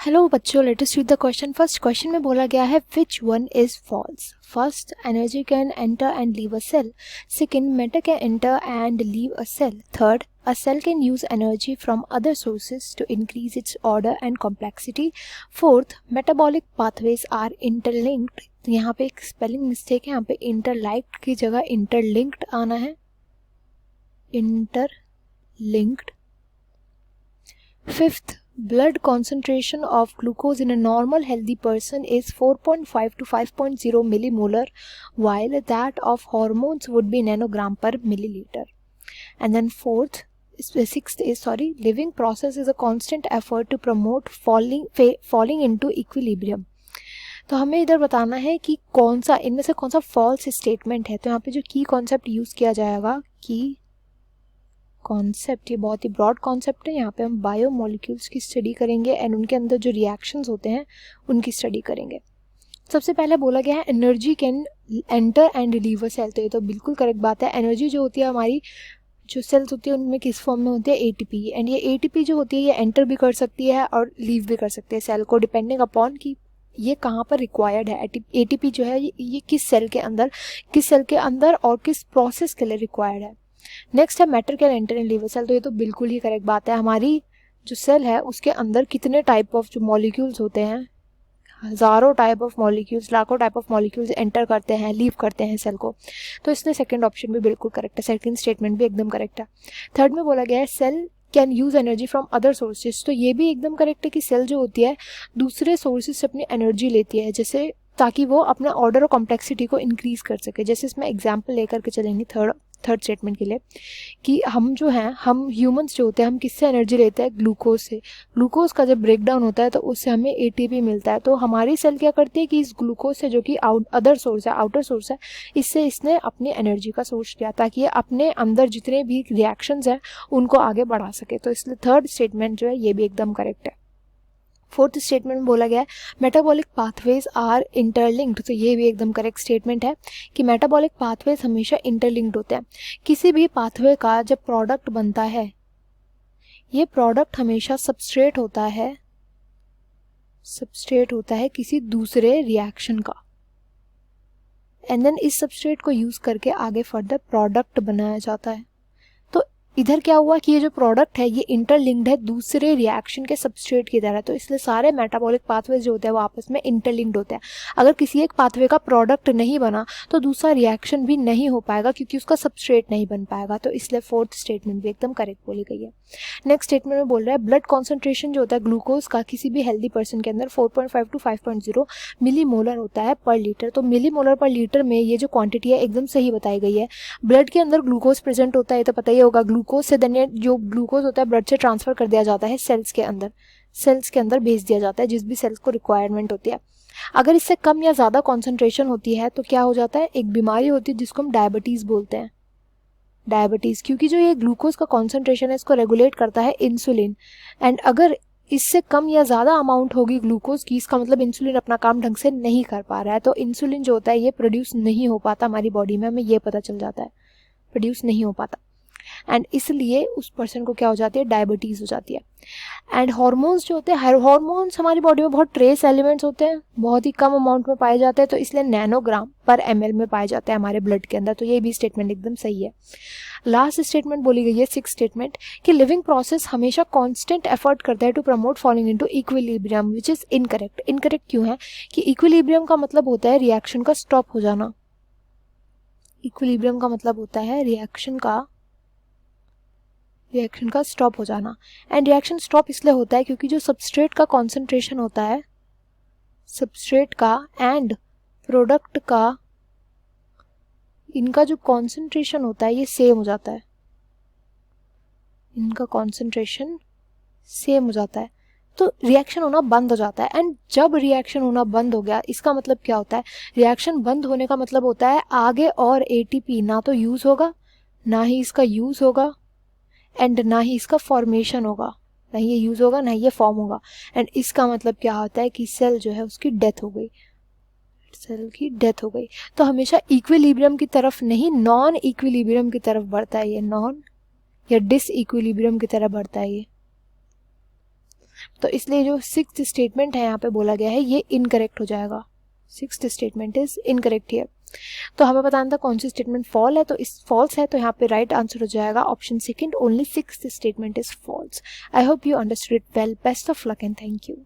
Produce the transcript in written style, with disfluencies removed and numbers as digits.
Hello बच्चों, let us read the question. First question में बोला गया है which one is false. First, energy can enter and leave a cell. Second, matter can enter and leave a cell. Third, a cell can use energy from other sources to increase its order and complexity. Fourth, metabolic pathways are interlinked. तो यहाँ पे एक spelling mistake है, यहाँ पे interlinked की जगह interlinked आना है, interlinked. Fifth, blood concentration of glucose in a normal healthy person is 4.5 to 5.0 millimolar, while that of hormones would be nanogram per milliliter. And then sixth is living process is a constant effort to promote falling into equilibrium. तो हमें इधर बताना है कि कौन सा इनमें से कौन सा फॉल्स स्टेटमेंट है। तो यहाँ पे जो की कॉन्सेप्ट यूज किया जाएगा, की कॉन्सेप्ट, ये बहुत ही ब्रॉड कॉन्सेप्ट है। यहाँ पे हम बायोमोलिक्यूल्स की स्टडी करेंगे एंड उनके अंदर जो रिएक्शंस होते हैं उनकी स्टडी करेंगे। सबसे पहले बोला गया है energy can enter and leave a cell. तो ये तो बिल्कुल करेक्ट बात है। एनर्जी जो होती है हमारी जो सेल्स होती है उनमें किस फॉर्म में होती है, एटीपी। एंड ये एटीपी जो होती है ये एंटर भी कर सकती है और लीव भी कर सकती है सेल को, डिपेंडिंग अपॉन कि ये कहाँ पर रिक्वायर्ड है। एटीपी जो है ये किस सेल के अंदर और किस प्रोसेस के लिए रिक्वायर्ड है। नेक्स्ट है matter can enter and leave a cell. तो ये तो बिल्कुल ही करेक्ट बात है। हमारी जो सेल है उसके अंदर कितने टाइप ऑफ जो मॉलिक्यूल्स होते हैं, हजारों टाइप ऑफ मॉलिक्यूल्स, लाखों टाइप ऑफ मॉलिक्यूल्स एंटर करते हैं, लीव करते हैं सेल को। तो इसलिए सेकंड ऑप्शन भी बिल्कुल करेक्ट है, सेकंड स्टेटमेंट भी एकदम करेक्ट है। थर्ड में बोला गया है cell can use energy from other sources. तो ये भी एकदम करेक्ट है कि सेल जो होती है दूसरे सोर्सेज से अपनी एनर्जी लेती है, जैसे ताकि वो अपने ऑर्डर और कॉम्प्लेक्सिटी को इंक्रीज कर सके। जैसे इसमें एग्जाम्पल लेकर के चलेंगे थर्ड स्टेटमेंट के लिए कि हम जो हैं, हम ह्यूमंस जो होते हैं, हम किससे एनर्जी लेते हैं, ग्लूकोज से। ग्लूकोज का जब ब्रेक डाउन होता है तो उससे हमें एटीपी मिलता है। तो हमारी सेल क्या करती है कि इस ग्लूकोज से, जो कि आउटर सोर्स है, इससे इसने अपनी एनर्जी का सोर्स लिया ताकि ये अपने अंदर जितने भी रिएक्शंस हैं उनको आगे बढ़ा सके। तो इसलिए थर्ड स्टेटमेंट जो है ये भी एकदम करेक्ट है। फोर्थ स्टेटमेंट में बोला गया है मेटाबॉलिक पाथवेज आर इंटरलिंक्ड। तो ये भी एकदम करेक्ट स्टेटमेंट है कि मेटाबॉलिक पाथवेज हमेशा इंटरलिंक्ड होते हैं। किसी भी पाथवे का जब प्रोडक्ट बनता है, ये प्रोडक्ट हमेशा सबस्ट्रेट होता है किसी दूसरे रिएक्शन का, एंड देन इस सबस्ट्रेट को यूज करके आगे फर्दर प्रोडक्ट बनाया जाता है। इधर क्या हुआ कि ये जो प्रोडक्ट है ये इंटरलिंक्ड है दूसरे रिएक्शन के सबस्ट्रेट की तरह। तो इसलिए सारे मेटाबॉलिक पाथवेज जो होते हैं वो आपस में इंटरलिंक्ड होते हैं। अगर किसी एक पाथवे का प्रोडक्ट नहीं बना तो दूसरा रिएक्शन भी नहीं हो पाएगा क्योंकि उसका सबस्ट्रेट नहीं बन पाएगा। तो इसलिए फोर्थ स्टेटमेंट भी एकदम करेक्ट बोली गई है। नेक्स्ट स्टेटमेंट में बोल रहा है ब्लड कॉन्सेंट्रेशन जो होता है ग्लूकोज का किसी भी हेल्दी पर्सन के अंदर 4.5 to 5.0 मिलीमोलर होता है पर लीटर। तो मिलीमोलर पर लीटर में ये जो क्वांटिटी है एकदम सही बताई गई है। ब्लड के अंदर ग्लूकोज प्रेजेंट होता है तो पता ही होगा, ग्लूकोज से देन जो ग्लूकोज होता है ब्लड से ट्रांसफर कर दिया जाता है सेल्स के अंदर भेज दिया जाता है जिस भी सेल्स को रिक्वायरमेंट होती है। अगर इससे कम या ज़्यादा कॉन्सेंट्रेशन होती है तो क्या हो जाता है, एक बीमारी होती है जिसको हम डायबिटीज़ बोलते हैं। डायबिटीज़ क्योंकि जो ये ग्लूकोज का कॉन्सेंट्रेशन है इसको रेगुलेट करता है इंसुलिन, एंड अगर इससे कम या ज़्यादा अमाउंट होगी ग्लूकोज की, इसका मतलब इंसुलिन अपना काम ढंग से नहीं कर पा रहा है। तो इंसुलिन जो होता है ये प्रोड्यूस नहीं हो पाता हमारी बॉडी में, हमें ये पता चल जाता है प्रोड्यूस नहीं हो पाता, एंड इसलिए उस पर्सन को क्या हो जाती है, डायबिटीज़ हो जाती है। एंड हार्मोन्स जो होते हैं, हार्मोन्स हमारी बॉडी में बहुत ट्रेस एलिमेंट्स होते हैं, बहुत ही कम अमाउंट में पाए जाते हैं, तो इसलिए नैनोग्राम पर ml में पाए जाते हैं हमारे ब्लड के अंदर। तो ये भी स्टेटमेंट एकदम सही है। लास्ट स्टेटमेंट बोली गई है, सिक्स स्टेटमेंट, कि लिविंग प्रोसेस हमेशा कांस्टेंट एफर्ट करता है to promote falling into equilibrium, which is incorrect. Incorrect क्यों है कि इक्विलिब्रियम का मतलब होता है रिएक्शन का स्टॉप हो जाना। इक्विलिब्रियम का मतलब होता है रिएक्शन का स्टॉप हो जाना, एंड रिएक्शन स्टॉप इसलिए होता है क्योंकि जो सबस्ट्रेट का कॉन्सेंट्रेशन होता है, सबस्ट्रेट का एंड प्रोडक्ट का, इनका जो कॉन्सेंट्रेशन होता है ये सेम हो जाता है, इनका कॉन्सेंट्रेशन सेम हो जाता है, तो रिएक्शन होना बंद हो जाता है। एंड जब रिएक्शन होना बंद हो गया इसका मतलब क्या होता है, रिएक्शन बंद होने का मतलब होता है आगे और एटीपी ना तो यूज होगा, ना ही इसका यूज होगा, एंड ना ही इसका फॉर्मेशन होगा, ना ही ये यूज होगा ना ही ये फॉर्म होगा। एंड इसका मतलब क्या होता है कि सेल जो है उसकी डेथ हो गई, सेल की डेथ हो गई। तो हमेशा इक्विलिब्रियम की तरफ नहीं, नॉन इक्विलिब्रियम की तरफ बढ़ता है ये, नॉन या डिस इक्विलिब्रियम की तरफ बढ़ता है ये। तो इसलिए जो 6th स्टेटमेंट है यहाँ पे बोला गया है ये इनकरेक्ट हो जाएगा. 6th statement is incorrect here. तो हमें बताना था कौन सी स्टेटमेंट फॉल है, तो इस फॉल्स है, तो यहाँ पे राइट आंसर हो जाएगा option second, only 6th statement is false. I hope you understood it well. Best of luck and thank you.